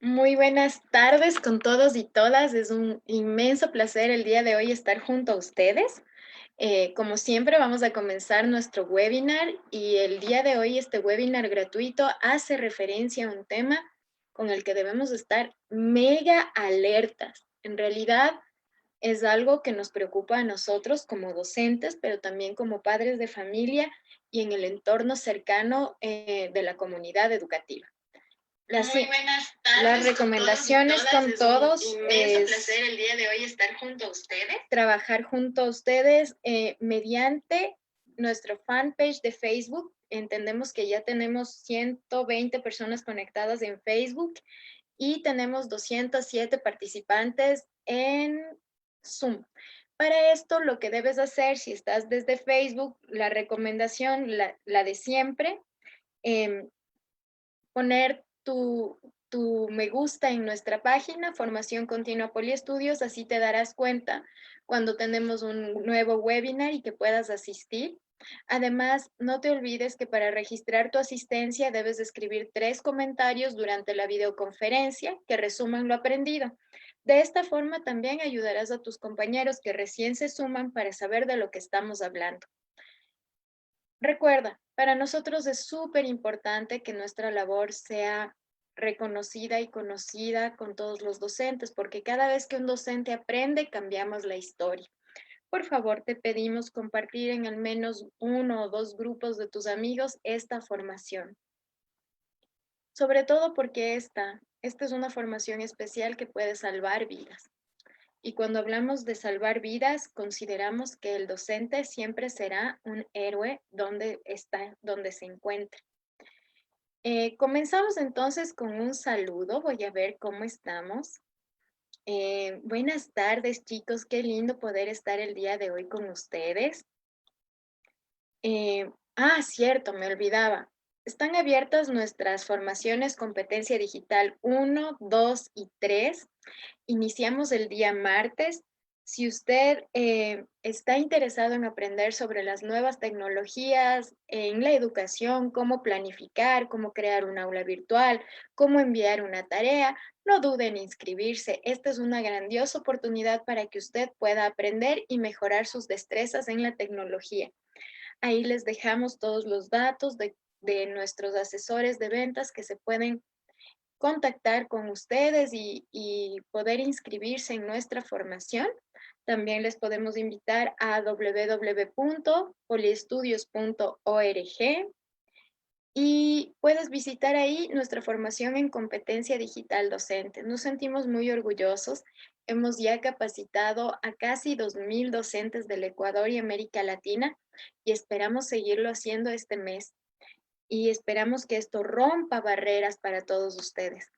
Muy buenas tardes con todos y todas. Es un inmenso placer el día de hoy estar junto a ustedes. Como siempre, vamos a comenzar nuestro webinar y el día de hoy este webinar gratuito hace referencia a un tema con el que debemos estar mega alertas. En realidad es algo que nos preocupa a nosotros como docentes, pero también como padres de familia y en el entorno cercano de la comunidad educativa. Las, Muy buenas las tardes con todos y recomendaciones todas. con Es un todos inmenso es placer el día de hoy estar junto a ustedes. trabajar junto a ustedes mediante nuestro fanpage de Facebook. Entendemos que ya tenemos 120 personas conectadas en Facebook y tenemos 207 participantes en Zoom. Para esto, lo que debes hacer, si estás desde Facebook, la recomendación, la de siempre, eh, poner tu me gusta en nuestra página, Formación Continua Poliestudios, así te darás cuenta cuando tenemos un nuevo webinar y que puedas asistir. Además, no te olvides que para registrar tu asistencia debes escribir 3 comentarios durante la videoconferencia que resuman lo aprendido. De esta forma también ayudarás a tus compañeros que recién se suman para saber de lo que estamos hablando. Recuerda, para nosotros es súper importante que nuestra labor sea reconocida y conocida con todos los docentes, porque cada vez que un docente aprende, cambiamos la historia. Por favor, te pedimos compartir en al menos uno o dos grupos de tus amigos esta formación. Sobre todo porque esta es una formación especial que puede salvar vidas. Y cuando hablamos de salvar vidas, consideramos que el docente siempre será un héroe donde está, donde se encuentre. Comenzamos entonces con un saludo. Voy a ver cómo estamos. Buenas tardes, chicos. Qué lindo poder estar el día de hoy con ustedes. Cierto, me olvidaba. Están abiertas nuestras formaciones Competencia Digital 1, 2 y 3. Iniciamos el día martes. Si usted está interesado en aprender sobre las nuevas tecnologías en la educación, cómo planificar, cómo crear un aula virtual, cómo enviar una tarea, no dude en inscribirse. Esta es una grandiosa oportunidad para que usted pueda aprender y mejorar sus destrezas en la tecnología. Ahí les dejamos todos los datos de nuestros asesores de ventas que se pueden contactar con ustedes y poder inscribirse en nuestra formación. También les podemos invitar a www.poliestudios.org y puedes visitar ahí nuestra formación en competencia digital docente. Nos sentimos muy orgullosos. Hemos ya capacitado a casi 2,000 docentes del Ecuador y América Latina y esperamos seguirlo haciendo este mes. Y esperamos que esto rompa barreras para todos ustedes.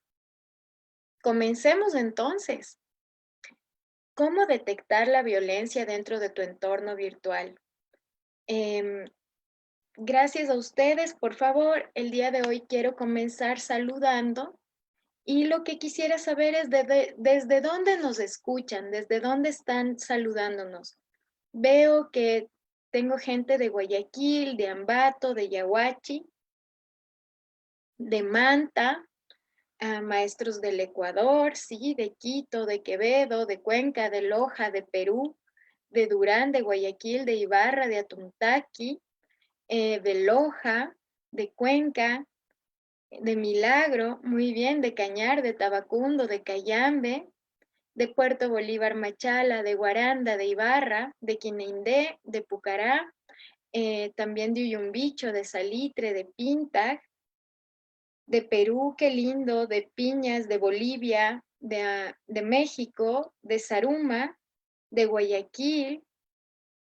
Comencemos entonces. ¿Cómo detectar la violencia dentro de tu entorno virtual? Em, Gracias a ustedes, por favor, el día de hoy quiero comenzar saludando y lo que quisiera saber es desde dónde nos escuchan, desde dónde están saludándonos. Veo que tengo gente de Guayaquil, de Ambato, de Yahuachi, de Manta, maestros del Ecuador, sí, de Quito, de Quevedo, de Cuenca, de Loja, de Perú, de Durán, de Guayaquil, de Ibarra, de Atuntaqui, de Loja, de Cuenca, de Milagro, muy bien, de Cañar, de Tabacundo, de Cayambe, de Puerto Bolívar Machala, de Guaranda, de Ibarra, de Quinindé, de Pucará, también de Uyumbicho, de Salitre, de Pinta, de Perú, qué lindo, de Piñas, de Bolivia, de México, de Zaruma, de Guayaquil.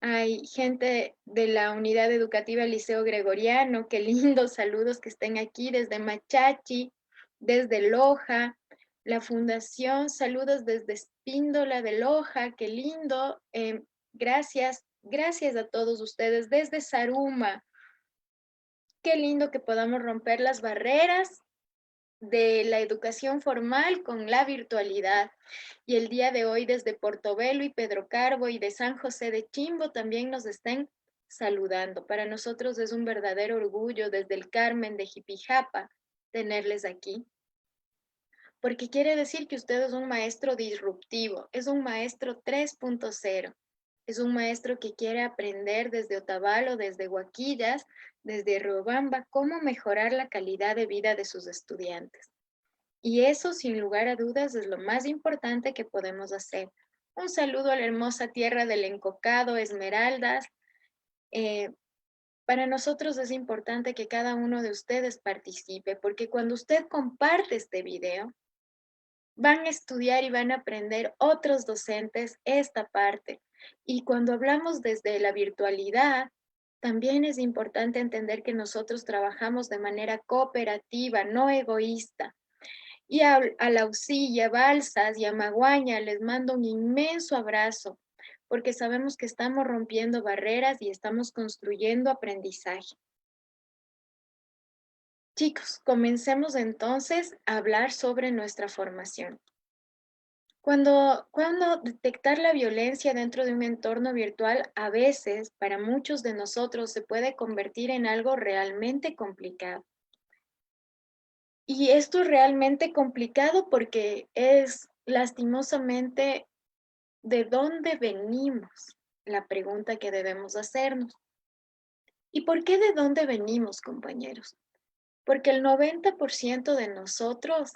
Hay gente de la unidad educativa Liceo Gregoriano, qué lindo, saludos que estén aquí desde Machachi, desde Loja, la fundación, saludos desde Espíndola de Loja, qué lindo, gracias, gracias a todos ustedes desde Zaruma, qué lindo que podamos romper las barreras de la educación formal con la virtualidad. Y el día de hoy desde Portobelo y Pedro Carbo y de San José de Chimbo también nos estén saludando. Para nosotros es un verdadero orgullo desde el Carmen de Jipijapa tenerles aquí. porque quiere decir que usted es un maestro disruptivo, es un maestro 3.0, es un maestro que quiere aprender desde Otavalo, desde Huaquillas, desde Riobamba, cómo mejorar la calidad de vida de sus estudiantes. Y eso, sin lugar a dudas, es lo más importante que podemos hacer. Un saludo a la hermosa tierra del Encocado, Esmeraldas. Eh, para nosotros es importante que cada uno de ustedes participe, porque cuando usted comparte este video, van a estudiar y van a aprender otros docentes esta parte. Y cuando hablamos desde la virtualidad, también es importante entender que nosotros trabajamos de manera cooperativa, no egoísta. Y a Lausilla, Balsas y a Maguaña les mando un inmenso abrazo, porque sabemos que estamos rompiendo barreras y estamos construyendo aprendizaje. Chicos, comencemos entonces a hablar sobre nuestra formación. Cuando detectar la violencia dentro de un entorno virtual, a veces para muchos de nosotros se puede convertir en algo realmente complicado. Y esto es realmente complicado porque es lastimosamente de dónde venimos, la pregunta que debemos hacernos. ¿Y por qué de dónde venimos, compañeros? Porque el 90% de nosotros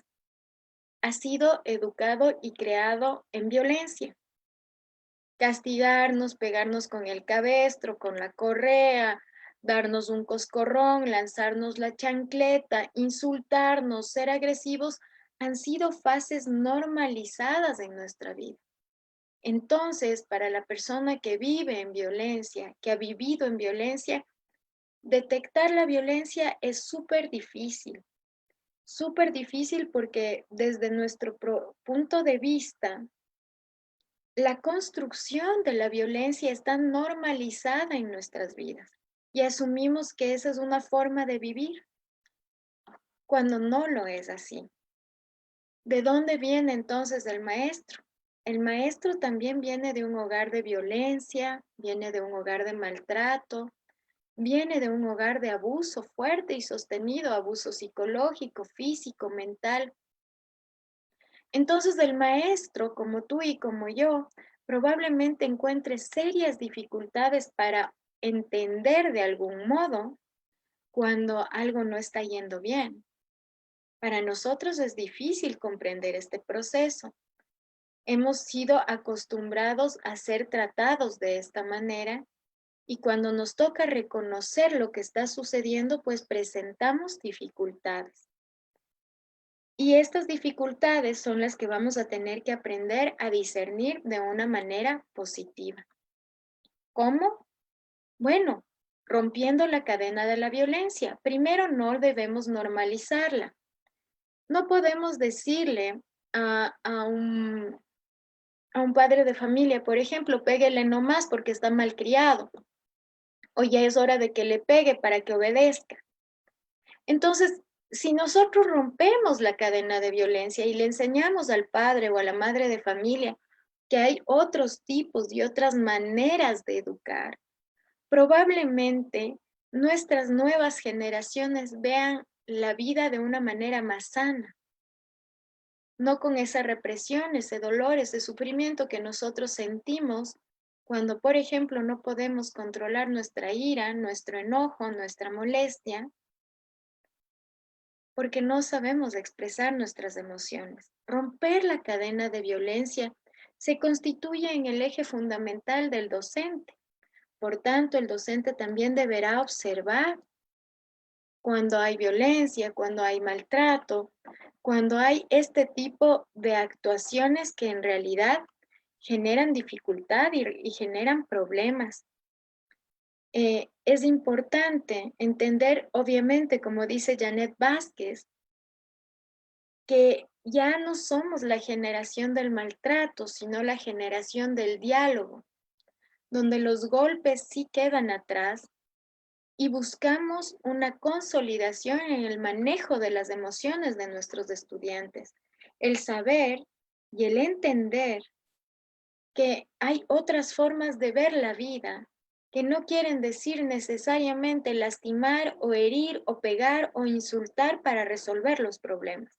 ha sido educado y creado en violencia. Castigarnos, pegarnos con el cabestro, con la correa, darnos un coscorrón, lanzarnos la chancleta, insultarnos, ser agresivos, han sido fases normalizadas en nuestra vida. Entonces, para la persona que vive en violencia, que ha vivido en violencia, detectar la violencia es súper difícil porque desde nuestro punto de vista, la construcción de la violencia está normalizada en nuestras vidas y asumimos que esa es una forma de vivir cuando no lo es así. ¿De dónde viene entonces el maestro? El maestro también viene de un hogar de violencia, viene de un hogar de maltrato, viene de un hogar de abuso fuerte y sostenido, abuso psicológico, físico, mental. Entonces el maestro, como tú y como yo, probablemente encuentre serias dificultades para entender de algún modo cuando algo no está yendo bien. Para nosotros es difícil comprender este proceso. Hemos sido acostumbrados a ser tratados de esta manera y cuando nos toca reconocer lo que está sucediendo, pues presentamos dificultades. Y estas dificultades son las que vamos a tener que aprender a discernir de una manera positiva. ¿Cómo? Bueno, rompiendo la cadena de la violencia. Primero, no debemos normalizarla. No podemos decirle a un padre de familia, por ejemplo, péguele nomás porque está malcriado, o ya es hora de que le pegue para que obedezca. Entonces, si nosotros rompemos la cadena de violencia y le enseñamos al padre o a la madre de familia que hay otros tipos y otras maneras de educar, probablemente nuestras nuevas generaciones vean la vida de una manera más sana, no con esa represión, ese dolor, ese sufrimiento que nosotros sentimos cuando, por ejemplo, no podemos controlar nuestra ira, nuestro enojo, nuestra molestia, porque no sabemos expresar nuestras emociones. Romper la cadena de violencia se constituye en el eje fundamental del docente. Por tanto, el docente también deberá observar cuando hay violencia, cuando hay maltrato, cuando hay este tipo de actuaciones que en realidad generan dificultad y generan problemas. Es importante entender, obviamente, como dice Janet Vázquez, que ya no somos la generación del maltrato, sino la generación del diálogo, donde los golpes sí quedan atrás y buscamos una consolidación en el manejo de las emociones de nuestros estudiantes, el saber y el entender que hay otras formas de ver la vida que no quieren decir necesariamente lastimar o herir o pegar o insultar para resolver los problemas.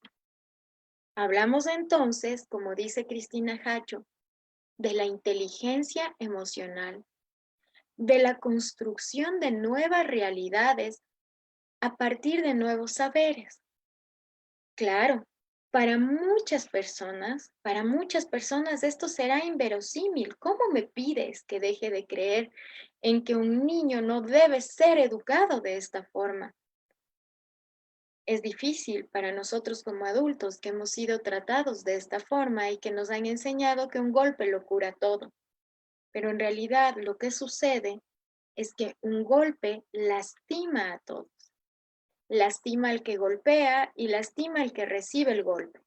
Hablamos entonces, como dice Cristina Hacho, de la inteligencia emocional, de la construcción de nuevas realidades a partir de nuevos saberes. Claro, para muchas personas esto será inverosímil. ¿Cómo me pides que deje de creer en que un niño no debe ser educado de esta forma? Es difícil para nosotros como adultos que hemos sido tratados de esta forma y que nos han enseñado que un golpe lo cura todo. Pero en realidad lo que sucede es que un golpe lastima a todos. Lastima al que golpea y lastima al que recibe el golpe.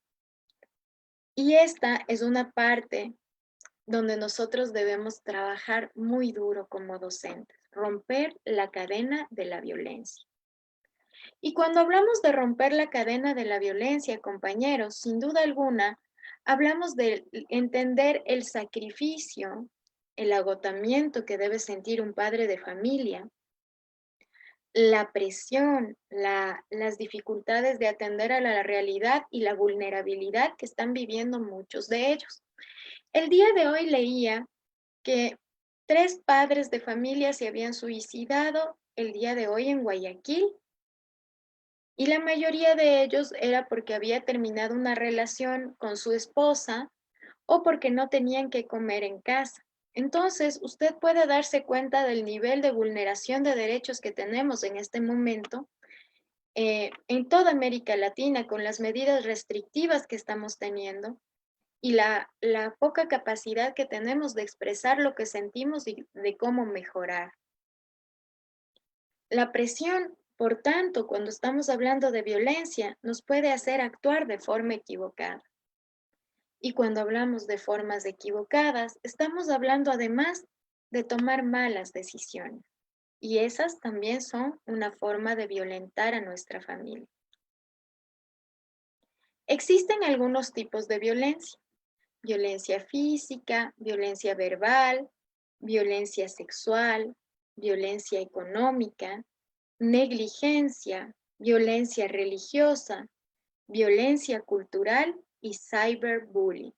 Y esta es una parte donde nosotros debemos trabajar muy duro como docentes, romper la cadena de la violencia. Y cuando hablamos de romper la cadena de la violencia, compañeros, sin duda alguna, hablamos de entender el sacrificio, el agotamiento que debe sentir un padre de familia, la presión, las dificultades de atender a la realidad y la vulnerabilidad que están viviendo muchos de ellos. El día de hoy leía que 3 padres de familia se habían suicidado el día de hoy en Guayaquil y la mayoría de ellos era porque había terminado una relación con su esposa o porque no tenían que comer en casa. Entonces, usted puede darse cuenta del nivel de vulneración de derechos que tenemos en este momento en toda América Latina con las medidas restrictivas que estamos teniendo y la poca capacidad que tenemos de expresar lo que sentimos y de cómo mejorar. La presión, por tanto, cuando estamos hablando de violencia, nos puede hacer actuar de forma equivocada. Y cuando hablamos de formas equivocadas, estamos hablando además de tomar malas decisiones. Y esas también son una forma de violentar a nuestra familia. Existen algunos tipos de violencia. Violencia física, violencia verbal, violencia sexual, violencia económica, negligencia, violencia religiosa, violencia cultural y cyberbullying.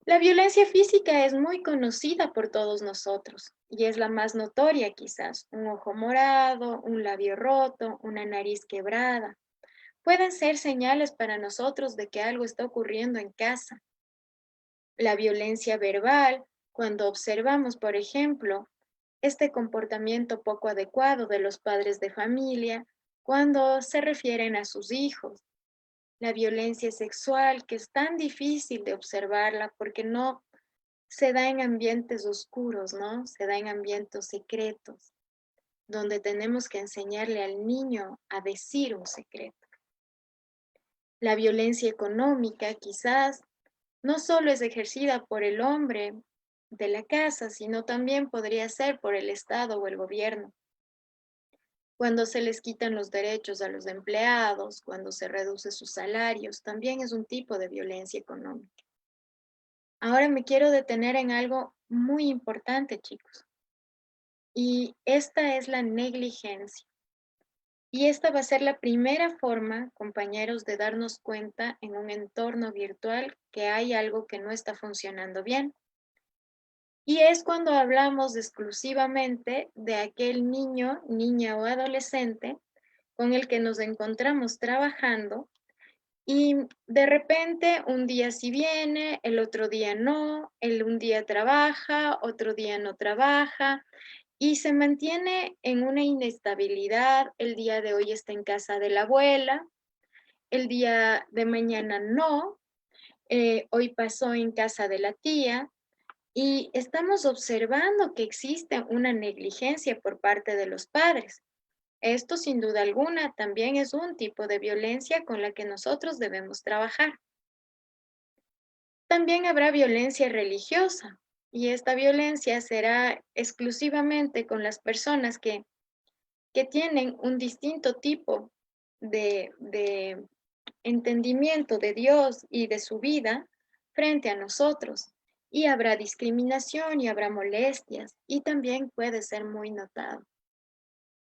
La violencia física es muy conocida por todos nosotros y es la más notoria quizás. Un ojo morado, un labio roto, una nariz quebrada. Pueden ser señales para nosotros de que algo está ocurriendo en casa. La violencia verbal, cuando observamos, por ejemplo, este comportamiento poco adecuado de los padres de familia cuando se refieren a sus hijos. La violencia sexual, que es tan difícil de observarla porque no se da en ambientes oscuros, ¿no? Se da en ambientes secretos, donde tenemos que enseñarle al niño a decir un secreto. La violencia económica, quizás, no solo es ejercida por el hombre de la casa, sino también podría ser por el Estado o el gobierno. Cuando se les quitan los derechos a los empleados, cuando se reduce sus salarios, también es un tipo de violencia económica. Ahora me quiero detener en algo muy importante, chicos, y esta es la negligencia. Y esta va a ser la primera forma, compañeros, de darnos cuenta en un entorno virtual que hay algo que no está funcionando bien. Y es cuando hablamos exclusivamente de aquel niño, niña o adolescente con el que nos encontramos trabajando y de repente un día sí viene, el otro día no, el un día trabaja, otro día no trabaja y se mantiene en una inestabilidad. El día de hoy está en casa de la abuela, el día de mañana no, hoy pasó en casa de la tía. Y estamos observando que existe una negligencia por parte de los padres. Esto, sin duda alguna, también es un tipo de violencia con la que nosotros debemos trabajar. También habrá violencia religiosa y esta violencia será exclusivamente con las personas que tienen un distinto tipo de entendimiento de Dios y de su vida frente a nosotros. Y habrá discriminación y habrá molestias y también puede ser muy notado.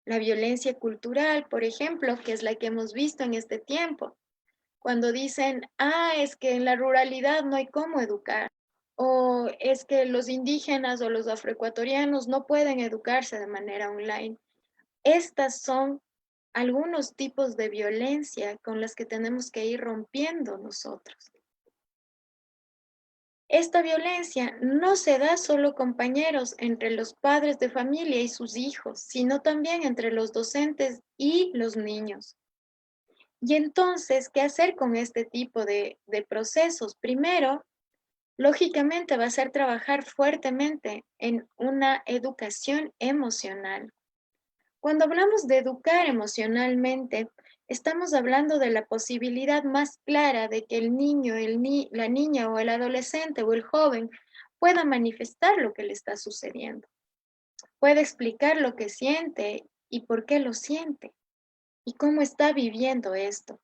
La violencia cultural, por ejemplo, que es la que hemos visto en este tiempo. Cuando dicen, es que en la ruralidad no hay cómo educar, o es que los indígenas o los afroecuatorianos no pueden educarse de manera online. Estas son algunos tipos de violencia con las que tenemos que ir rompiendo nosotros. Esta violencia no se da solo, compañeros, entre los padres de familia y sus hijos, sino también entre los docentes y los niños. Y entonces, ¿qué hacer con este tipo de procesos? Primero, lógicamente va a ser trabajar fuertemente en una educación emocional. Cuando hablamos de educar emocionalmente, estamos hablando de la posibilidad más clara de que el niño, la niña o el adolescente o el joven pueda manifestar lo que le está sucediendo, pueda explicar lo que siente y por qué lo siente y cómo está viviendo esto.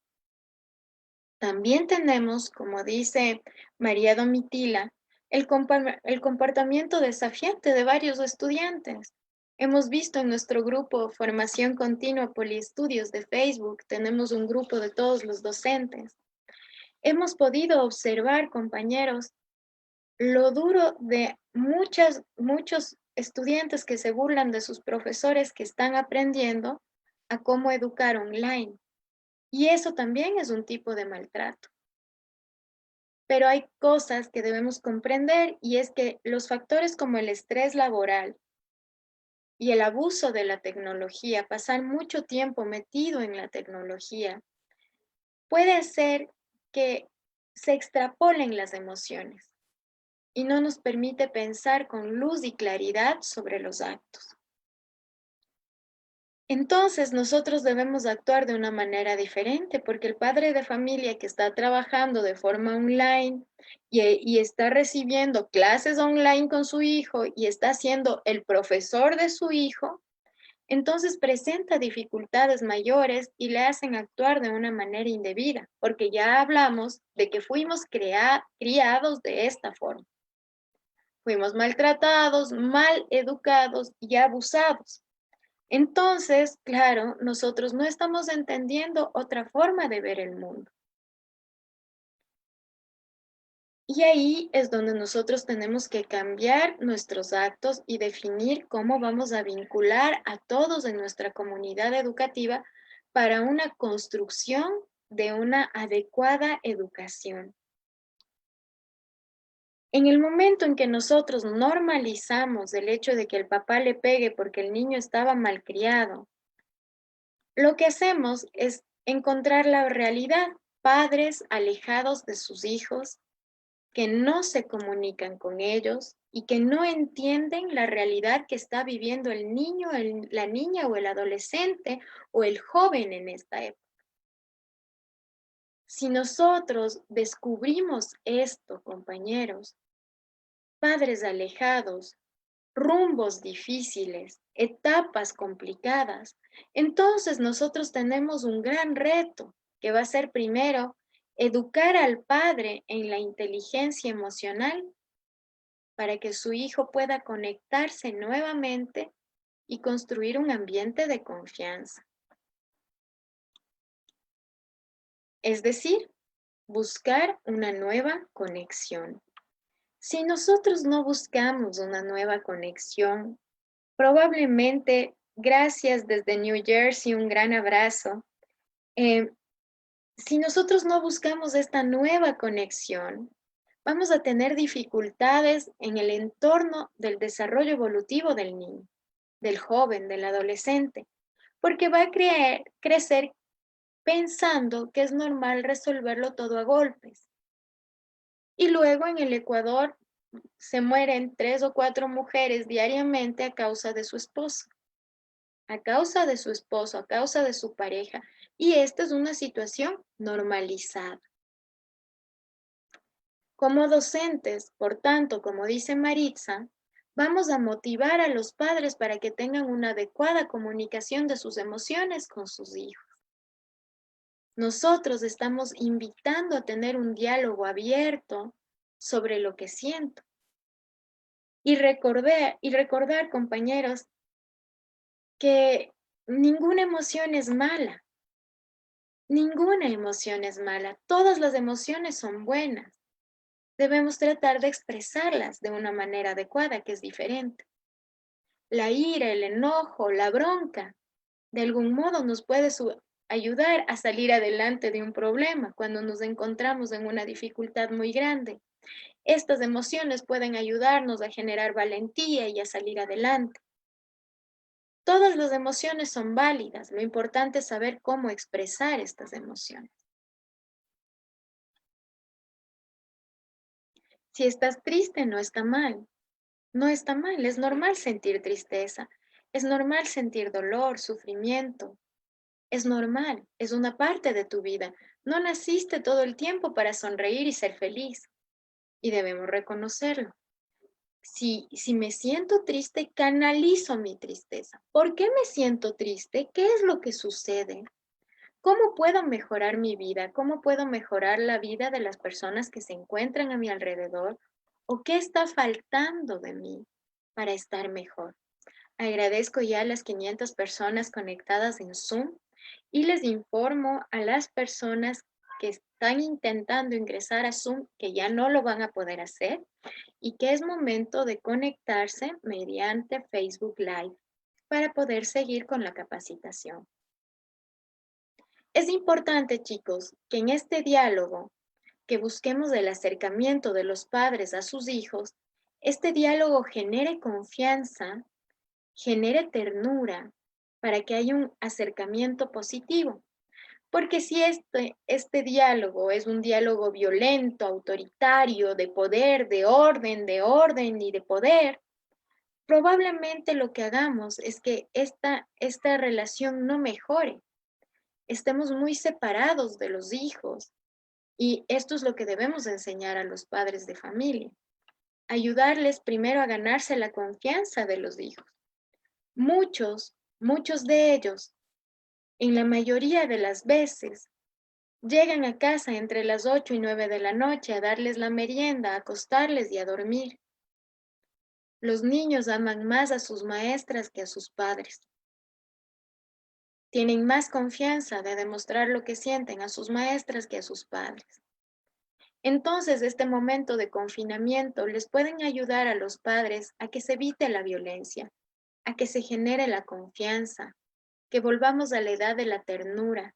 También tenemos, como dice María Domitila, el comportamiento desafiante de varios estudiantes. Hemos visto en nuestro grupo Formación Continua Poliestudios de Facebook, tenemos un grupo de todos los docentes. Hemos podido observar, compañeros, lo duro de muchos estudiantes que se burlan de sus profesores que están aprendiendo a cómo educar online. Y eso también es un tipo de maltrato. Pero hay cosas que debemos comprender y es que los factores como el estrés laboral y el abuso de la tecnología, pasar mucho tiempo metido en la tecnología, puede hacer que se extrapolen las emociones y no nos permite pensar con luz y claridad sobre los actos. Entonces nosotros debemos actuar de una manera diferente porque el padre de familia que está trabajando de forma online y está recibiendo clases online con su hijo y está siendo el profesor de su hijo, entonces presenta dificultades mayores y le hacen actuar de una manera indebida, porque ya hablamos de que fuimos criados de esta forma. Fuimos maltratados, mal educados y abusados. Entonces, claro, nosotros no estamos entendiendo otra forma de ver el mundo. Y ahí es donde nosotros tenemos que cambiar nuestros actos y definir cómo vamos a vincular a todos en nuestra comunidad educativa para una construcción de una adecuada educación. En el momento en que nosotros normalizamos el hecho de que el papá le pegue porque el niño estaba malcriado, lo que hacemos es encontrar la realidad, padres alejados de sus hijos, que no se comunican con ellos y que no entienden la realidad que está viviendo el niño, la niña o el adolescente o el joven en esta época. Si nosotros descubrimos esto, compañeros, padres alejados, rumbos difíciles, etapas complicadas, entonces nosotros tenemos un gran reto que va a ser primero educar al padre en la inteligencia emocional para que su hijo pueda conectarse nuevamente y construir un ambiente de confianza. Es decir, buscar una nueva conexión. Si nosotros no buscamos una nueva conexión, probablemente, gracias desde New Jersey, un gran abrazo. Si nosotros no buscamos esta nueva conexión, vamos a tener dificultades en el entorno del desarrollo evolutivo del niño, del joven, del adolescente, porque va a crecer pensando que es normal resolverlo todo a golpes. Y luego en el Ecuador se mueren 3 o 4 mujeres diariamente a causa de su esposo, a causa de su esposo, a causa de su pareja. Y esta es una situación normalizada. Como docentes, por tanto, como dice Maritza, vamos a motivar a los padres para que tengan una adecuada comunicación de sus emociones con sus hijos. Nosotros estamos invitando a tener un diálogo abierto sobre lo que siento. Y recordar, compañeros, que ninguna emoción es mala. Ninguna emoción es mala, todas las emociones son buenas. Debemos tratar de expresarlas de una manera adecuada, que es diferente. La ira, el enojo, la bronca, de algún modo nos puede ayudar a salir adelante de un problema cuando nos encontramos en una dificultad muy grande. Estas emociones pueden ayudarnos a generar valentía y a salir adelante. Todas las emociones son válidas, lo importante es saber cómo expresar estas emociones. Si estás triste, no está mal. No está mal, es normal sentir tristeza, es normal sentir dolor, sufrimiento, es normal, es una parte de tu vida. No naciste todo el tiempo para sonreír y ser feliz, y debemos reconocerlo. Si me siento triste, canalizo mi tristeza. ¿Por qué me siento triste? ¿Qué es lo que sucede? ¿Cómo puedo mejorar mi vida? ¿Cómo puedo mejorar la vida de las personas que se encuentran a mi alrededor? ¿O qué está faltando de mí para estar mejor? Agradezco ya a las 500 personas conectadas en Zoom y les informo a las personas que están intentando ingresar a Zoom que ya no lo van a poder hacer y que es momento de conectarse mediante Facebook Live para poder seguir con la capacitación. Es importante, chicos, que en este diálogo que busquemos el acercamiento de los padres a sus hijos, este diálogo genere confianza, genere ternura, para que haya un acercamiento positivo. Porque si este diálogo es un diálogo violento, autoritario, de poder, de orden y de poder, probablemente lo que hagamos es que esta relación no mejore. Estemos muy separados de los hijos y esto es lo que debemos enseñar a los padres de familia. Ayudarles primero a ganarse la confianza de los hijos. Muchos de ellos, en la mayoría de las veces, llegan a casa entre las 8 y 9 de la noche a darles la merienda, a acostarles y a dormir. Los niños aman más a sus maestras que a sus padres. Tienen más confianza de demostrar lo que sienten a sus maestras que a sus padres. Entonces, este momento de confinamiento les pueden ayudar a los padres a que se evite la violencia, a que se genere la confianza, que volvamos a la edad de la ternura,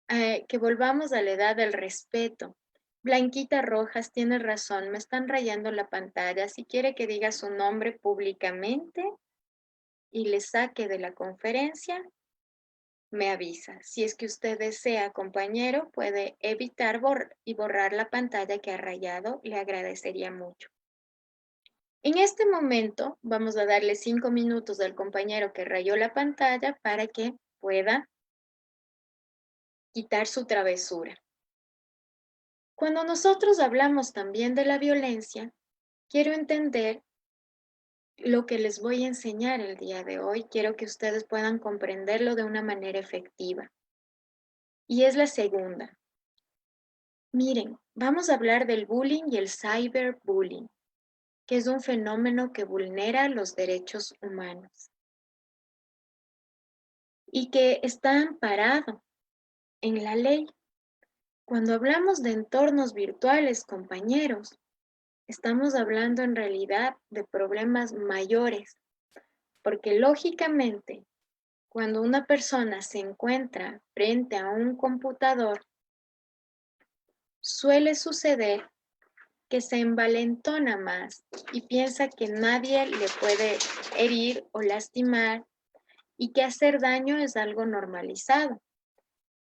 que volvamos a la edad del respeto. Blanquita Rojas tiene razón, me están rayando la pantalla. Si quiere que diga su nombre públicamente y le saque de la conferencia, me avisa. Si es que usted desea, compañero, puede evitar y borrar la pantalla que ha rayado, le agradecería mucho. En este momento vamos a darle 5 minutos al compañero que rayó la pantalla para que pueda quitar su travesura. Cuando nosotros hablamos también de la violencia, quiero entender lo que les voy a enseñar el día de hoy. Quiero que ustedes puedan comprenderlo de una manera efectiva. Y es la segunda. Miren, vamos a hablar del bullying y el cyberbullying, que es un fenómeno que vulnera los derechos humanos y que está amparado en la ley. Cuando hablamos de entornos virtuales, compañeros, estamos hablando en realidad de problemas mayores, porque lógicamente, cuando una persona se encuentra frente a un computador, suele suceder que se envalentona más y piensa que nadie le puede herir o lastimar y que hacer daño es algo normalizado.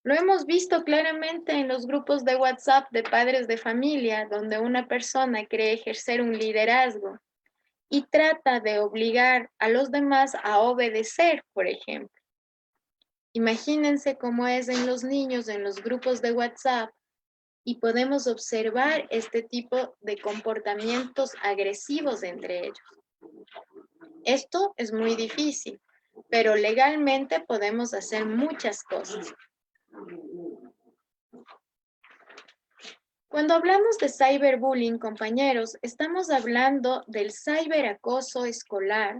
Lo hemos visto claramente en los grupos de WhatsApp de padres de familia, donde una persona cree ejercer un liderazgo y trata de obligar a los demás a obedecer, por ejemplo. Imagínense cómo es en los niños, en los grupos de WhatsApp, y podemos observar este tipo de comportamientos agresivos entre ellos. Esto es muy difícil, pero legalmente podemos hacer muchas cosas. Cuando hablamos de cyberbullying, compañeros, estamos hablando del ciberacoso escolar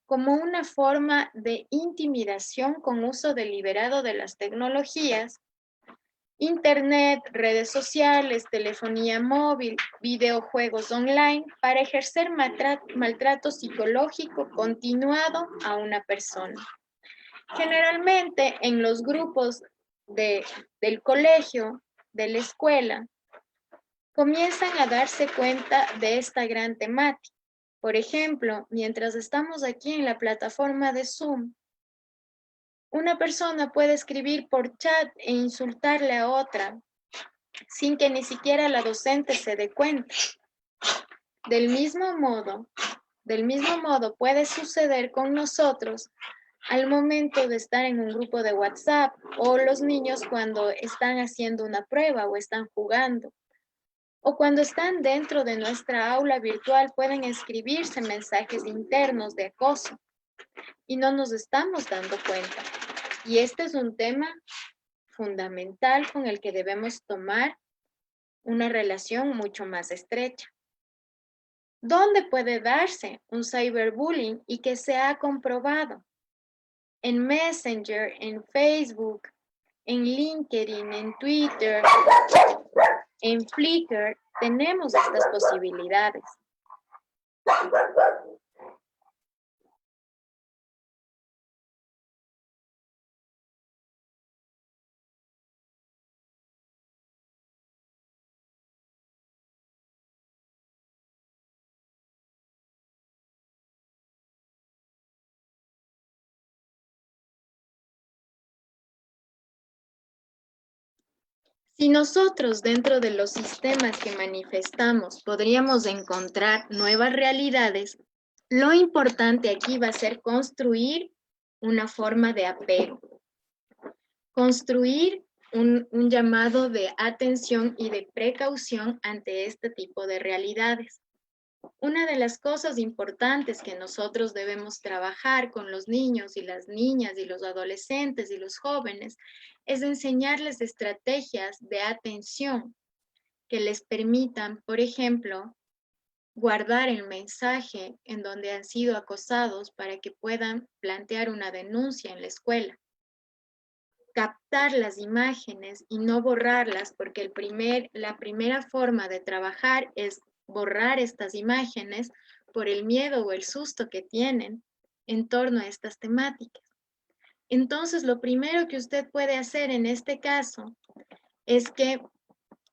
como una forma de intimidación con uso deliberado de las tecnologías Internet, redes sociales, telefonía móvil, videojuegos online para ejercer maltrato psicológico continuado a una persona. Generalmente en los grupos del colegio, de la escuela, comienzan a darse cuenta de esta gran temática. Por ejemplo, mientras estamos aquí en la plataforma de Zoom, una persona puede escribir por chat e insultarle a otra sin que ni siquiera la docente se dé cuenta. Del mismo modo puede suceder con nosotros al momento de estar en un grupo de WhatsApp o los niños cuando están haciendo una prueba o están jugando. O cuando están dentro de nuestra aula virtual pueden escribirse mensajes internos de acoso y no nos estamos dando cuenta. Y este es un tema fundamental con el que debemos tomar una relación mucho más estrecha. ¿Dónde puede darse un cyberbullying y que se ha comprobado? En Messenger, en Facebook, en LinkedIn, en Twitter, en Flickr, tenemos estas posibilidades. Si nosotros dentro de los sistemas que manifestamos podríamos encontrar nuevas realidades, lo importante aquí va a ser construir una forma de apego, construir un llamado de atención y de precaución ante este tipo de realidades. Una de las cosas importantes que nosotros debemos trabajar con los niños y las niñas y los adolescentes y los jóvenes es enseñarles estrategias de atención que les permitan, por ejemplo, guardar el mensaje en donde han sido acosados para que puedan plantear una denuncia en la escuela. Captar las imágenes y no borrarlas, porque la primera forma de trabajar es borrar estas imágenes por el miedo o el susto que tienen en torno a estas temáticas. Entonces, lo primero que usted puede hacer en este caso es que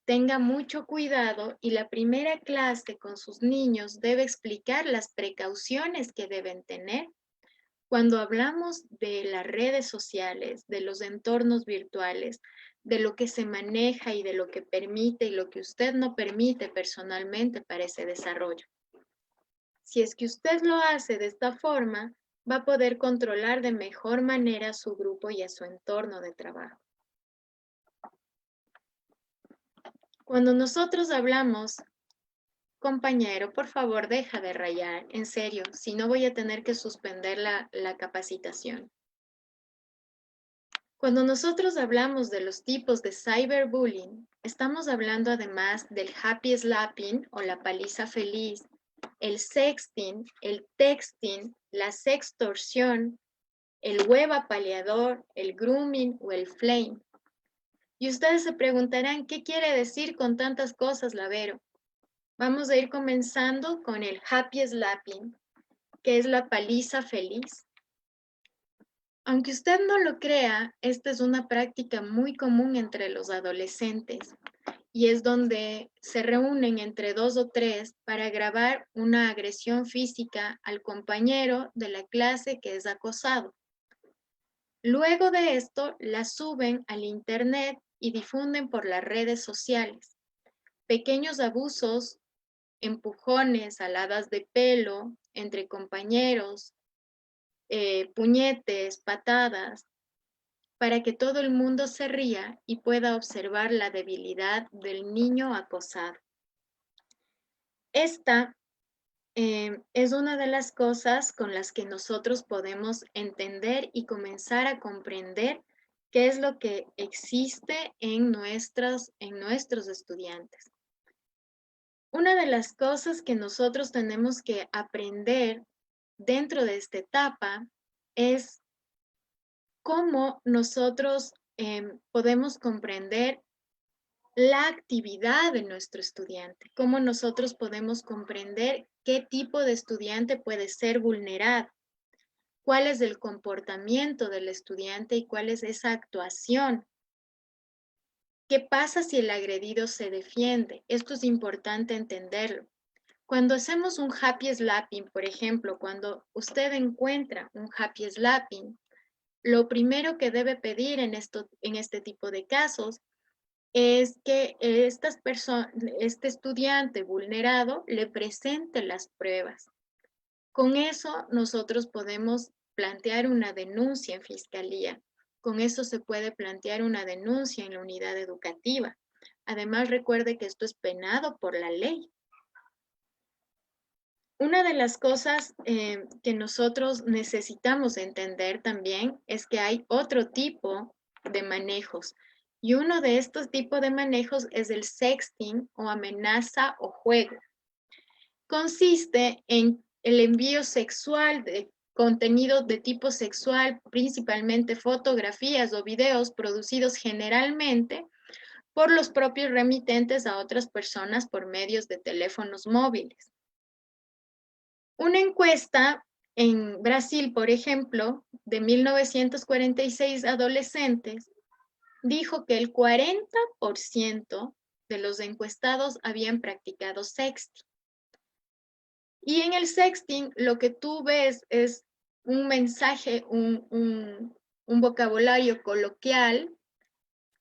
tenga mucho cuidado y la primera clase con sus niños debe explicar las precauciones que deben tener. Cuando hablamos de las redes sociales, de los entornos virtuales, de lo que se maneja y de lo que permite y lo que usted no permite personalmente para ese desarrollo. Si es que usted lo hace de esta forma, va a poder controlar de mejor manera a su grupo y a su entorno de trabajo. Cuando nosotros hablamos, compañero, por favor, deja de rayar, en serio, si no voy a tener que suspender la capacitación. Cuando nosotros hablamos de los tipos de cyberbullying, estamos hablando además del happy slapping o la paliza feliz, el sexting, el texting, la sextorsión, el web apaleador, el grooming o el flame. Y ustedes se preguntarán, ¿qué quiere decir con tantas cosas, Lavero? Vamos a ir comenzando con el happy slapping, que es la paliza feliz. Aunque usted no lo crea, esta es una práctica muy común entre los adolescentes y es donde se reúnen entre 2 o 3 para grabar una agresión física al compañero de la clase que es acosado. Luego de esto, la suben al internet y difunden por las redes sociales. Pequeños abusos, empujones, aladas de pelo entre compañeros, puñetes, patadas, para que todo el mundo se ría y pueda observar la debilidad del niño acosado. Esta es una de las cosas con las que nosotros podemos entender y comenzar a comprender qué es lo que existe en nuestros estudiantes. Una de las cosas que nosotros tenemos que aprender dentro de esta etapa es cómo nosotros podemos comprender la actividad de nuestro estudiante, cómo nosotros podemos comprender qué tipo de estudiante puede ser vulnerado, cuál es el comportamiento del estudiante y cuál es esa actuación. ¿Qué pasa si el agredido se defiende? Esto es importante entenderlo. Cuando hacemos un happy slapping, por ejemplo, cuando usted encuentra un happy slapping, lo primero que debe pedir en este tipo de casos es que este estudiante vulnerado le presente las pruebas. Con eso nosotros podemos plantear una denuncia en fiscalía. Con eso se puede plantear una denuncia en la unidad educativa. Además, recuerde que esto es penado por la ley. Una de las cosas que nosotros necesitamos entender también es que hay otro tipo de manejos. Y uno de estos tipos de manejos es el sexting o amenaza o juego. Consiste en el envío sexual de contenido de tipo sexual, principalmente fotografías o videos producidos generalmente por los propios remitentes a otras personas por medios de teléfonos móviles. Una encuesta en Brasil, por ejemplo, de 1946 adolescentes, dijo que el 40% de los encuestados habían practicado sexting. Y en el sexting lo que tú ves es un mensaje, un vocabulario coloquial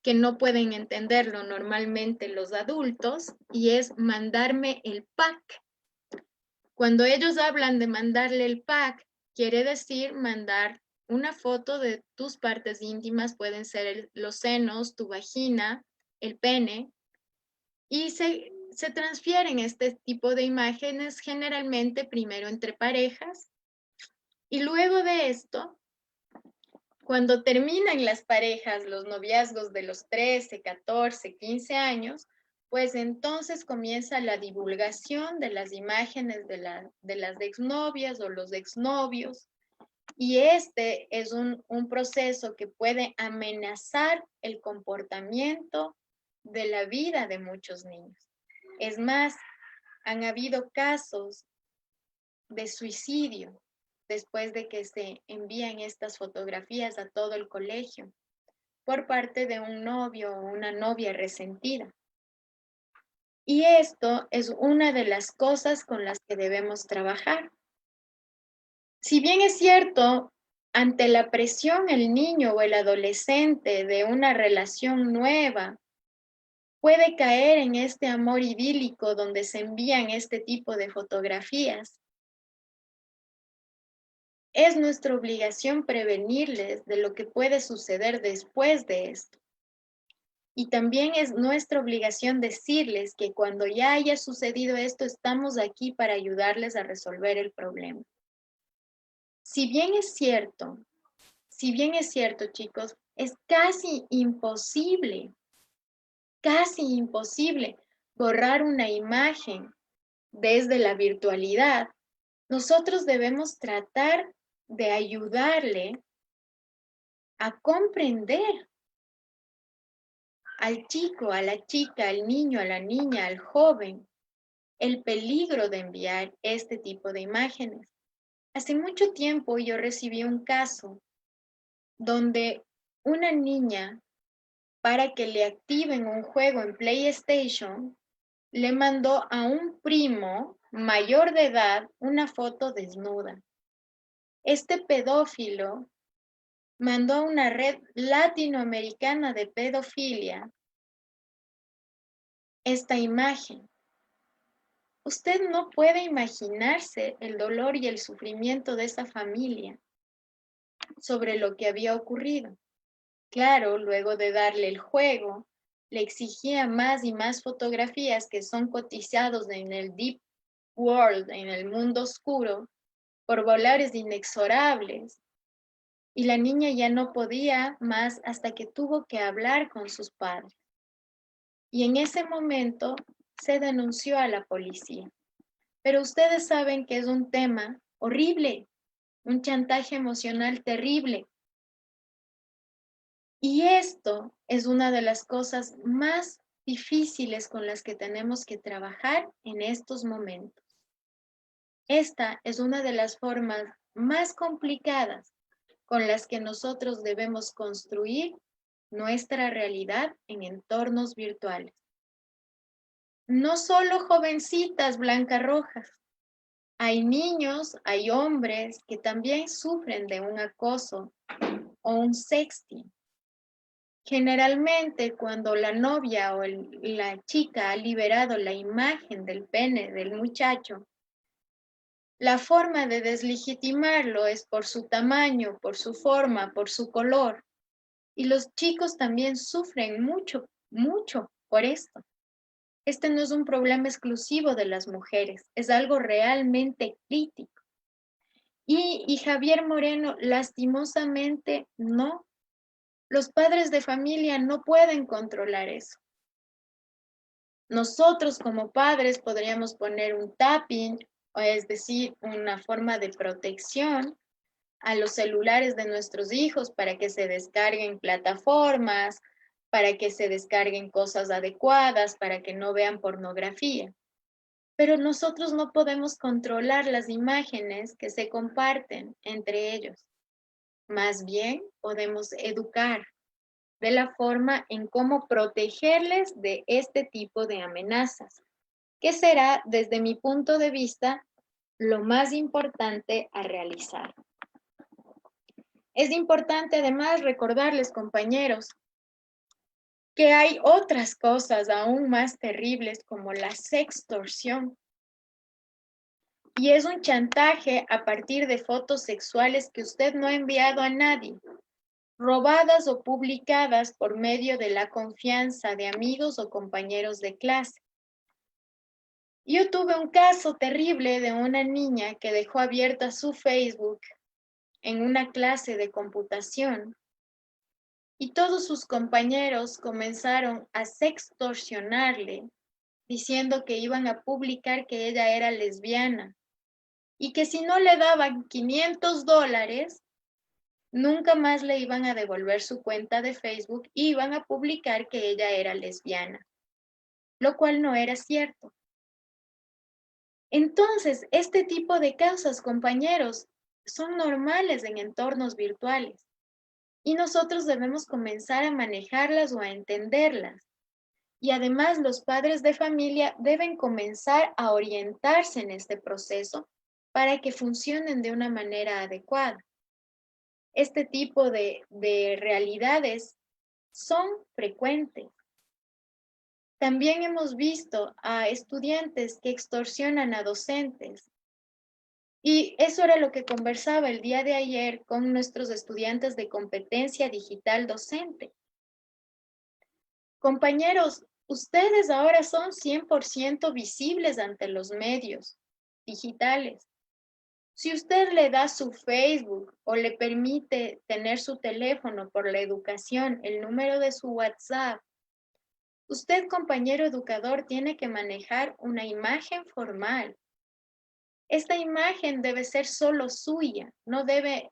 que no pueden entenderlo normalmente los adultos y es mandarme el pack. Cuando ellos hablan de mandarle el pack, quiere decir mandar una foto de tus partes íntimas, pueden ser los senos, tu vagina, el pene, y se transfieren este tipo de imágenes generalmente primero entre parejas y luego de esto, cuando terminan las parejas, los noviazgos de los 13, 14, 15 años, pues entonces comienza la divulgación de las imágenes de las exnovias o los exnovios. Y este es un proceso que puede amenazar el comportamiento de la vida de muchos niños. Es más, han habido casos de suicidio después de que se envían estas fotografías a todo el colegio por parte de un novio o una novia resentida. Y esto es una de las cosas con las que debemos trabajar. Si bien es cierto, ante la presión el niño o el adolescente de una relación nueva puede caer en este amor idílico donde se envían este tipo de fotografías, es nuestra obligación prevenirles de lo que puede suceder después de esto. Y también es nuestra obligación decirles que cuando ya haya sucedido esto, estamos aquí para ayudarles a resolver el problema. Si bien es cierto, chicos, es casi imposible borrar una imagen desde la virtualidad. Nosotros debemos tratar de ayudarle a comprender al chico, a la chica, al niño, a la niña, al joven, el peligro de enviar este tipo de imágenes. Hace mucho tiempo yo recibí un caso donde una niña, para que le activen un juego en PlayStation, le mandó a un primo mayor de edad una foto desnuda. Este pedófilo mandó a una red latinoamericana de pedofilia esta imagen. Usted no puede imaginarse el dolor y el sufrimiento de esa familia sobre lo que había ocurrido. Claro, luego de darle el juego, le exigía más y más fotografías que son cotizados en el deep world, en el mundo oscuro, por valores inexorables. Y la niña ya no podía más hasta que tuvo que hablar con sus padres. Y en ese momento se denunció a la policía. Pero ustedes saben que es un tema horrible, un chantaje emocional terrible. Y esto es una de las cosas más difíciles con las que tenemos que trabajar en estos momentos. Esta es una de las formas más complicadas con las que nosotros debemos construir nuestra realidad en entornos virtuales. No solo jovencitas blanca-rojas, hay niños, hay hombres que también sufren de un acoso o un sexting. Generalmente cuando la novia o la chica ha liberado la imagen del pene del muchacho, la forma de deslegitimarlo es por su tamaño, por su forma, por su color. Y los chicos también sufren mucho, mucho por esto. Este no es un problema exclusivo de las mujeres, es algo realmente crítico. Y Javier Moreno, lastimosamente, no. Los padres de familia no pueden controlar eso. Nosotros como padres podríamos poner un tapping, es decir, una forma de protección a los celulares de nuestros hijos para que se descarguen plataformas, para que se descarguen cosas adecuadas, para que no vean pornografía. Pero nosotros no podemos controlar las imágenes que se comparten entre ellos. Más bien podemos educar de la forma en cómo protegerles de este tipo de amenazas, que será, desde mi punto de vista, lo más importante a realizar. Es importante además recordarles, compañeros, que hay otras cosas aún más terribles como la sextorsión. Y es un chantaje a partir de fotos sexuales que usted no ha enviado a nadie, robadas o publicadas por medio de la confianza de amigos o compañeros de clase. Yo tuve un caso terrible de una niña que dejó abierta su Facebook en una clase de computación y todos sus compañeros comenzaron a sextorsionarle diciendo que iban a publicar que ella era lesbiana y que si no le daban $500, nunca más le iban a devolver su cuenta de Facebook y iban a publicar que ella era lesbiana, lo cual no era cierto. Entonces, este tipo de causas, compañeros, son normales en entornos virtuales y nosotros debemos comenzar a manejarlas o a entenderlas. Y además los padres de familia deben comenzar a orientarse en este proceso para que funcionen de una manera adecuada. Este tipo de realidades son frecuentes. También hemos visto a estudiantes que extorsionan a docentes. Y eso era lo que conversaba el día de ayer con nuestros estudiantes de competencia digital docente. Compañeros, ustedes ahora son 100% visibles ante los medios digitales. Si usted le da su Facebook o le permite tener su teléfono por la educación, el número de su WhatsApp, usted, compañero educador, tiene que manejar una imagen formal. Esta imagen debe ser solo suya, no debe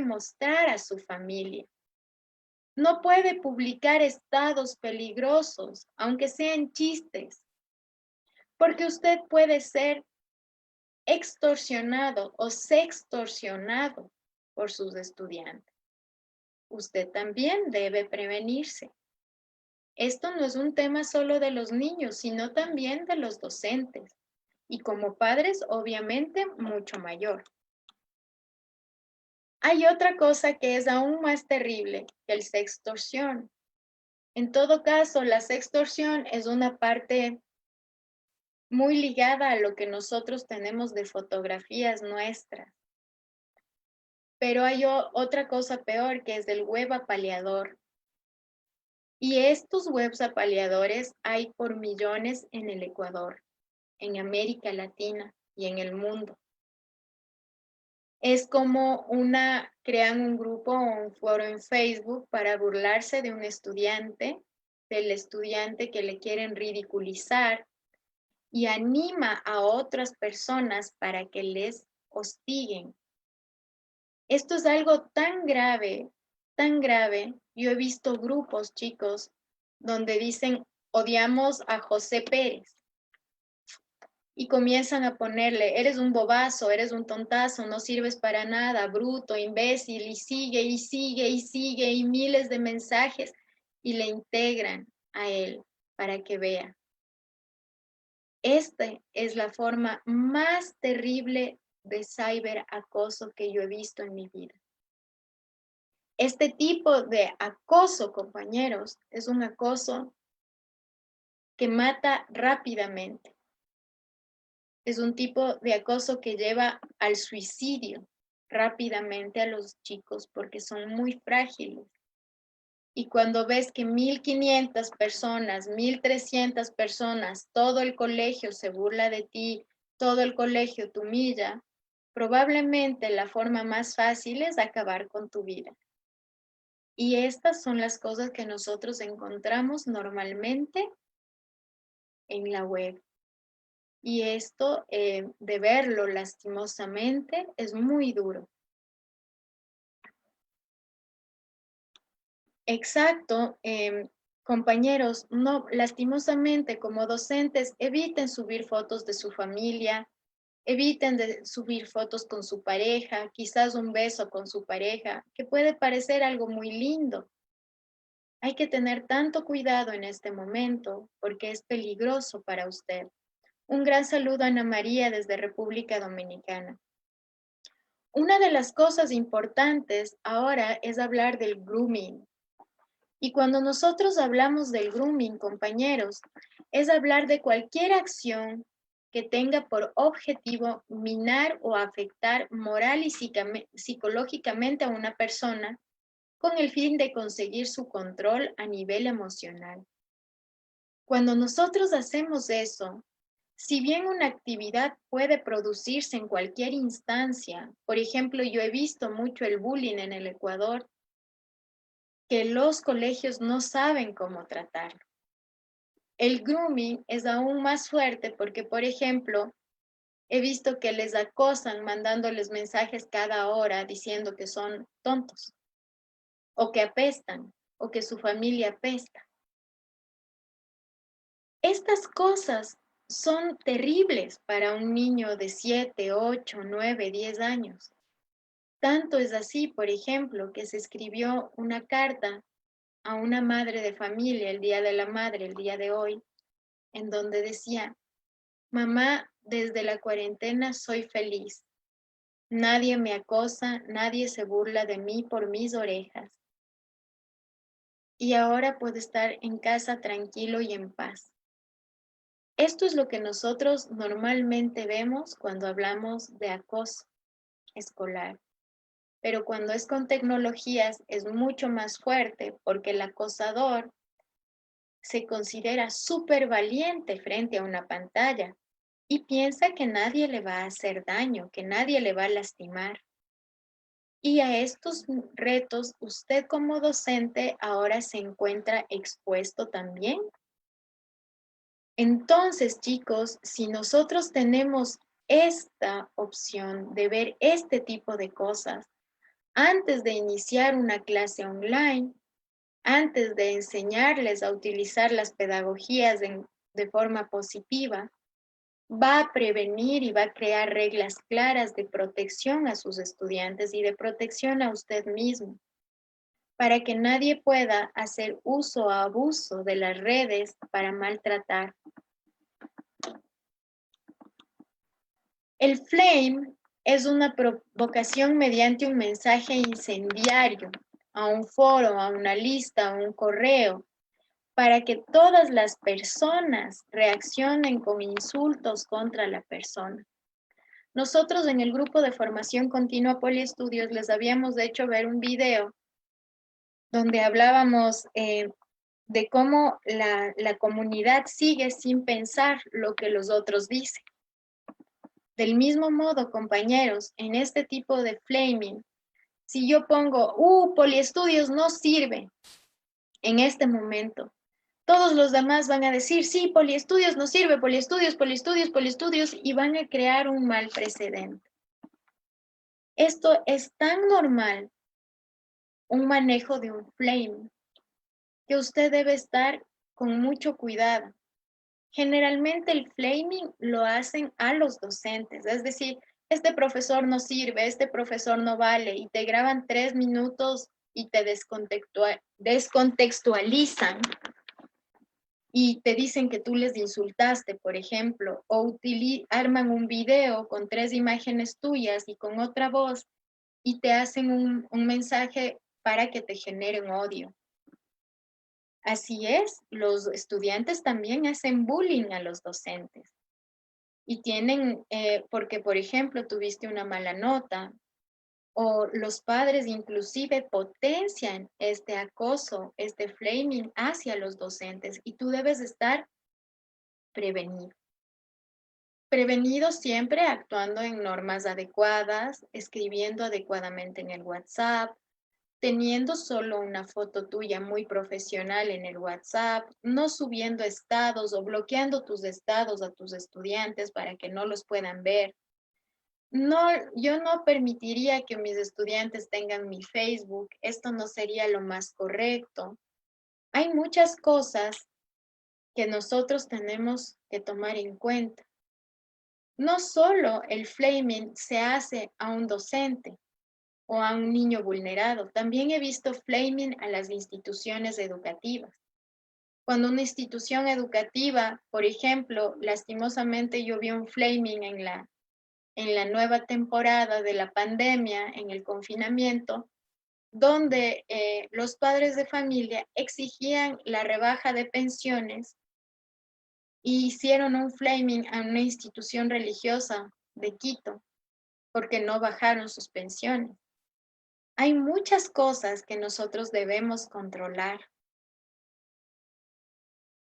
mostrar a su familia. No puede publicar estados peligrosos, aunque sean chistes, porque usted puede ser extorsionado o sextorsionado por sus estudiantes. Usted también debe prevenirse. Esto no es un tema solo de los niños, sino también de los docentes. Y como padres, obviamente, mucho mayor. Hay otra cosa que es aún más terrible que el sextorsión. En todo caso, la sextorsión es una parte muy ligada a lo que nosotros tenemos de fotografías nuestras. Pero hay otra cosa peor que es el web apaleador. Y estos webs apaleadores hay por millones en el Ecuador, en América Latina y en el mundo. Es como crean un grupo o un foro en Facebook para burlarse de un estudiante, del estudiante que le quieren ridiculizar y anima a otras personas para que les hostiguen. Esto es algo tan grave, tan grave. Yo he visto grupos, chicos, donde dicen, odiamos a José Pérez. Y comienzan a ponerle, eres un bobazo, eres un tontazo, no sirves para nada, bruto, imbécil, y sigue, y sigue, y sigue, y miles de mensajes, y le integran a él para que vea. Esta es la forma más terrible de ciberacoso que yo he visto en mi vida. Este tipo de acoso, compañeros, es un acoso que mata rápidamente. Es un tipo de acoso que lleva al suicidio rápidamente a los chicos porque son muy frágiles. Y cuando ves que 1.500 personas, 1.300 personas, todo el colegio se burla de ti, todo el colegio te humilla, probablemente la forma más fácil es acabar con tu vida. Y estas son las cosas que nosotros encontramos normalmente en la web. Y esto, de verlo lastimosamente, es muy duro. Exacto, compañeros, no, lastimosamente como docentes, eviten subir fotos de su familia, eviten de subir fotos con su pareja, quizás un beso con su pareja, que puede parecer algo muy lindo. Hay que tener tanto cuidado en este momento porque es peligroso para usted. Un gran saludo a Ana María desde República Dominicana. Una de las cosas importantes ahora es hablar del grooming. Y cuando nosotros hablamos del grooming, compañeros, es hablar de cualquier acción que tenga por objetivo minar o afectar moral y psicológicamente a una persona con el fin de conseguir su control a nivel emocional. Cuando nosotros hacemos eso, si bien una actividad puede producirse en cualquier instancia, por ejemplo, yo he visto mucho el bullying en el Ecuador, que los colegios no saben cómo tratarlo. El grooming es aún más fuerte porque, por ejemplo, he visto que les acosan mandándoles mensajes cada hora diciendo que son tontos, o que apestan, o que su familia apesta. Estas cosas son terribles para un niño de 7, 8, 9, 10 años. Tanto es así, por ejemplo, que se escribió una carta a una madre de familia el Día de la Madre, el día de hoy, en donde decía: mamá, desde la cuarentena soy feliz. Nadie me acosa, nadie se burla de mí por mis orejas. Y ahora puedo estar en casa tranquilo y en paz. Esto es lo que nosotros normalmente vemos cuando hablamos de acoso escolar. Pero cuando es con tecnologías es mucho más fuerte porque el acosador se considera súper valiente frente a una pantalla y piensa que nadie le va a hacer daño, que nadie le va a lastimar. Y a estos retos usted como docente ahora se encuentra expuesto también. Entonces, chicos, si nosotros tenemos esta opción de ver este tipo de cosas antes de iniciar una clase online, antes de enseñarles a utilizar las pedagogías de forma positiva, va a prevenir y va a crear reglas claras de protección a sus estudiantes y de protección a usted mismo, para que nadie pueda hacer uso o abuso de las redes para maltratar. El flame es una provocación mediante un mensaje incendiario a un foro, a una lista, a un correo, para que todas las personas reaccionen con insultos contra la persona. Nosotros en el grupo de formación continua Poliestudios les habíamos hecho ver un video donde hablábamos de cómo la comunidad sigue sin pensar lo que los otros dicen. Del mismo modo, compañeros, en este tipo de flaming, si yo pongo, Poliestudios no sirve en este momento, todos los demás van a decir, sí, Poliestudios no sirve, Poliestudios, Poliestudios, Poliestudios, y van a crear un mal precedente. Esto es tan normal, un manejo de un flame, que usted debe estar con mucho cuidado. Generalmente el flaming lo hacen a los docentes, es decir, este profesor no sirve, este profesor no vale, y te graban 3 minutos y te descontextualizan y te dicen que tú les insultaste, por ejemplo, o arman un video con 3 imágenes tuyas y con otra voz y te hacen un mensaje para que te generen odio. Así es, los estudiantes también hacen bullying a los docentes y tienen, porque por ejemplo tuviste una mala nota o los padres inclusive potencian este acoso, este flaming hacia los docentes y tú debes estar prevenido. Prevenido siempre actuando en normas adecuadas, escribiendo adecuadamente en el WhatsApp, teniendo solo una foto tuya muy profesional en el WhatsApp, no subiendo estados o bloqueando tus estados a tus estudiantes para que no los puedan ver. No, yo no permitiría que mis estudiantes tengan mi Facebook, esto no sería lo más correcto. Hay muchas cosas que nosotros tenemos que tomar en cuenta. No solo el flaming se hace a un docente o a un niño vulnerado, también he visto flaming a las instituciones educativas. Cuando una institución educativa, por ejemplo, lastimosamente yo vi un flaming en la nueva temporada de la pandemia, en el confinamiento, donde los padres de familia exigían la rebaja de pensiones y hicieron un flaming a una institución religiosa de Quito porque no bajaron sus pensiones. Hay muchas cosas que nosotros debemos controlar,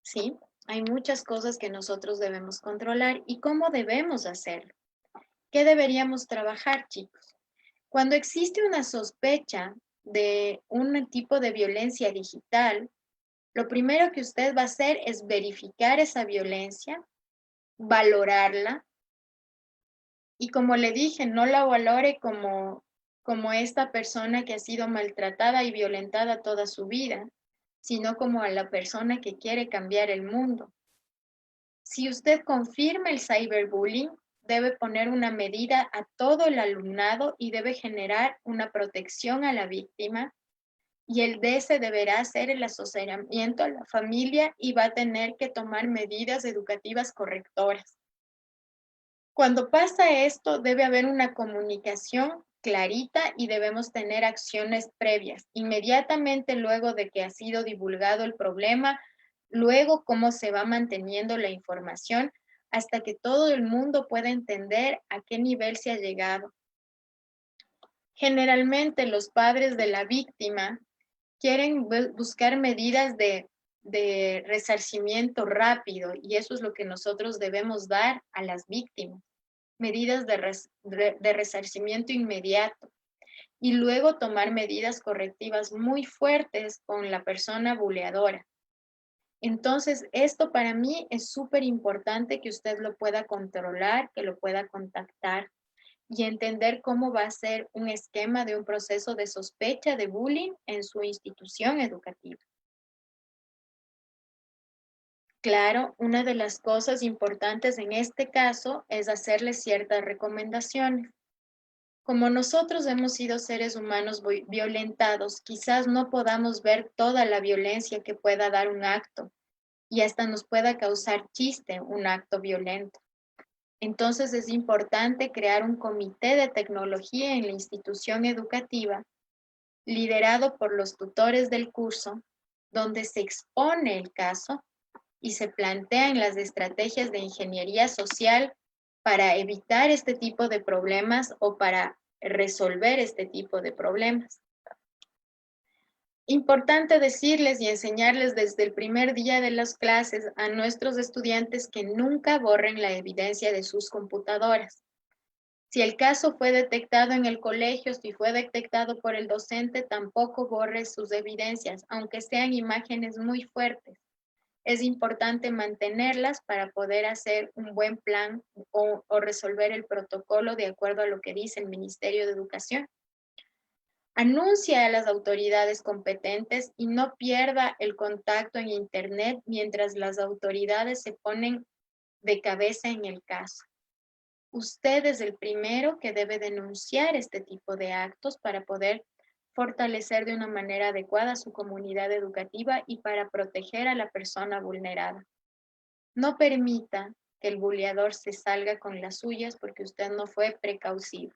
¿sí? Hay muchas cosas que nosotros debemos controlar y cómo debemos hacerlo. ¿Qué deberíamos trabajar, chicos? Cuando existe una sospecha de un tipo de violencia digital, lo primero que usted va a hacer es verificar esa violencia, valorarla y como le dije, no la valore como esta persona que ha sido maltratada y violentada toda su vida, sino como a la persona que quiere cambiar el mundo. Si usted confirma el cyberbullying, debe poner una medida a todo el alumnado y debe generar una protección a la víctima y el DS deberá hacer el asesoramiento a la familia y va a tener que tomar medidas educativas correctoras. Cuando pasa esto, debe haber una comunicación clarita y debemos tener acciones previas. Inmediatamente luego de que ha sido divulgado el problema, luego cómo se va manteniendo la información hasta que todo el mundo pueda entender a qué nivel se ha llegado. Generalmente los padres de la víctima quieren buscar medidas de resarcimiento rápido y eso es lo que nosotros debemos dar a las víctimas, medidas de resarcimiento inmediato y luego tomar medidas correctivas muy fuertes con la persona buleadora. Entonces, esto para mí es súper importante que usted lo pueda controlar, que lo pueda contactar y entender cómo va a ser un esquema de un proceso de sospecha de bullying en su institución educativa. Claro, una de las cosas importantes en este caso es hacerle ciertas recomendaciones. Como nosotros hemos sido seres humanos violentados, quizás no podamos ver toda la violencia que pueda dar un acto y hasta nos pueda causar chiste un acto violento. Entonces es importante crear un comité de tecnología en la institución educativa, liderado por los tutores del curso, donde se expone el caso y se plantean las estrategias de ingeniería social para evitar este tipo de problemas o para resolver este tipo de problemas. Importante decirles y enseñarles desde el primer día de las clases a nuestros estudiantes que nunca borren la evidencia de sus computadoras. Si el caso fue detectado en el colegio, si fue detectado por el docente, tampoco borre sus evidencias, aunque sean imágenes muy fuertes. Es importante mantenerlas para poder hacer un buen plan o resolver el protocolo de acuerdo a lo que dice el Ministerio de Educación. Anuncie a las autoridades competentes y no pierda el contacto en Internet mientras las autoridades se ponen de cabeza en el caso. Usted es el primero que debe denunciar este tipo de actos para poder fortalecer de una manera adecuada su comunidad educativa y para proteger a la persona vulnerada. No permita que el buleador se salga con las suyas porque usted no fue precaucido.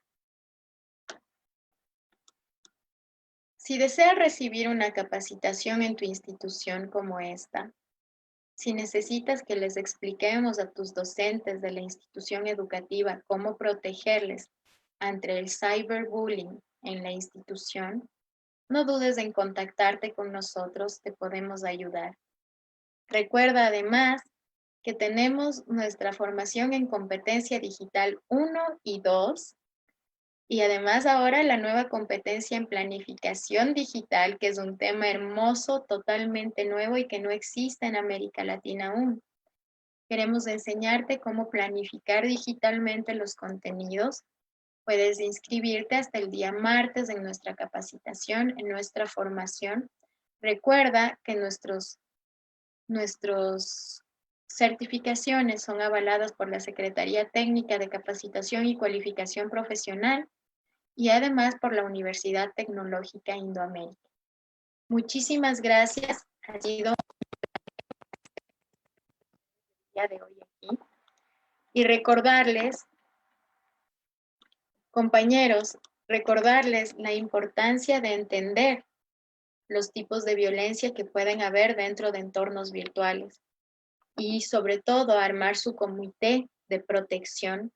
Si desea recibir una capacitación en tu institución como esta, si necesitas que les expliquemos a tus docentes de la institución educativa cómo protegerles ante el cyberbullying en la institución, no dudes en contactarte con nosotros, te podemos ayudar. Recuerda además que tenemos nuestra formación en competencia digital 1 y 2 y además ahora la nueva competencia en planificación digital, que es un tema hermoso, totalmente nuevo y que no existe en América Latina aún. Queremos enseñarte cómo planificar digitalmente los contenidos. Puedes inscribirte hasta el día martes en nuestra capacitación, en nuestra formación. Recuerda que nuestros certificaciones son avaladas por la Secretaría Técnica de Capacitación y Cualificación Profesional y además por la Universidad Tecnológica Indoamérica. Muchísimas gracias. Ha sido el día de hoy aquí. Y recordarles, compañeros, recordarles la importancia de entender los tipos de violencia que pueden haber dentro de entornos virtuales y sobre todo armar su comité de protección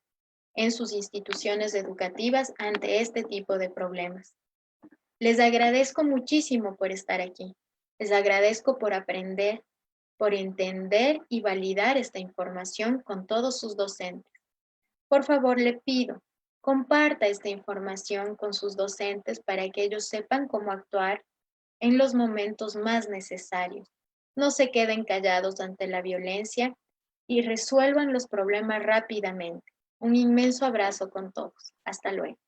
en sus instituciones educativas ante este tipo de problemas. Les agradezco muchísimo por estar aquí. Les agradezco por aprender, por entender y validar esta información con todos sus docentes. Por favor, le pido, comparta esta información con sus docentes para que ellos sepan cómo actuar en los momentos más necesarios. No se queden callados ante la violencia y resuelvan los problemas rápidamente. Un inmenso abrazo con todos. Hasta luego.